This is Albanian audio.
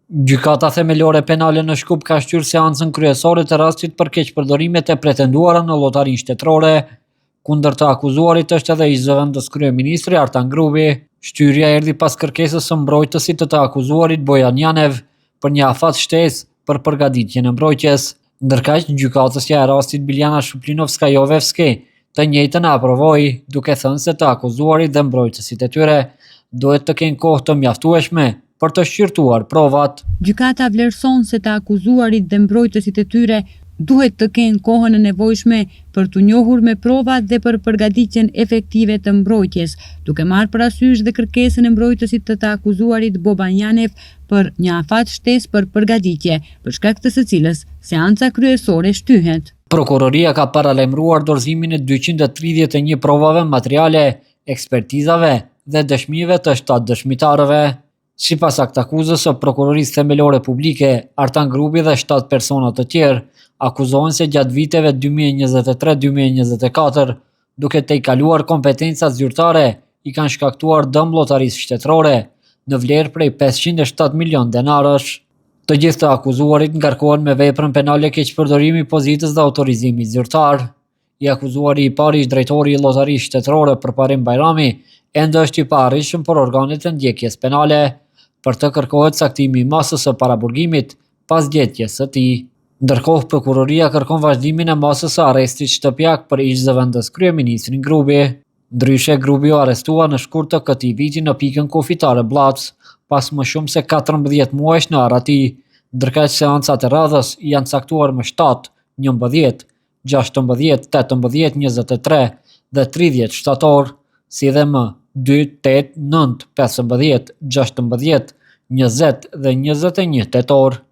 Gjykata themelore penale në Shkup ka shtyr seancën kryesore të rastit për keqpërdorimet e pretenduara në llotarinë shtetërore. Kundër të akuzuarit është edhe ish-zëvendës kryeministri Artan Grubi. Shtyrja erdhi pas kërkesës së mbrojtësit të akuzuarit Bojan Janev për një afat shtesë për përgatitjen e mbrojtjes. Ndërkaq, gjykatësja e rastit Biljana Shuplinovska-Jovevski të njëjtën e aprovoi, duke thënë se të akuzuarit dhe mbrojtësit e tyre duhet të kenë kohë të mjaftueshme për të shqyrtuar provat. Gjykata vlerëson se të akuzuarit dhe mbrojtësit e tyre duhet të kenë kohën e nevojshme për të njohur me provat dhe për përgatitjen efektive të mbrojtjes, duke marrë parasysh dhe kërkesën e mbrojtësit të akuzuarit Boban Janev për një afat shtesë për përgatitje, për shkak të së cilës seanca kryesore shtyhet. Prokuroria ka paralajmëruar dorëzimin e 231 provave materiale, ekspertizave dhe dëshmive të 7 dëshmitarëve. Sipas aktakuzës së Prokurorisë Themelore Publike, Artan Grubi dhe 7 persona të tjerë akuzohen se gjatë viteve 2023-2024, duke të i kaluar kompetencat zyrtare, i kanë shkaktuar dëm llotarisë shtetërore në vlerë prej 507 milion denarësh. Të gjithë të akuzuarit ngarkohen me veprën penale keqpërdorimi i pozitës dhe autorizimit zyrtar. I akuzuari i parë ish drejtori i llotarisë shtetërore Përparim Bajrami ende është i paarritshëm për organet e ndjekjes penale. Për të kërkohet caktimi i masës së paraburgimit pas gjetjes së tij. Ndërkohë, prokuroria kërkon vazhdimin e masës së arrestit shtëpiak për ish-zëvendës kryeministrin Grubi. Ndryshe, Grubi u arrestua në shkurt të këtij viti në pikën kufitare Bllac, pas më shumë se 14 muajsh në Arati, ndërkaq seancat e radhës janë caktuar më 7, 11, 16, 18, 23 dhe 30 shtator, si dhe më 2, 8, 9, 15, 16, 20 dhe 21 tetor.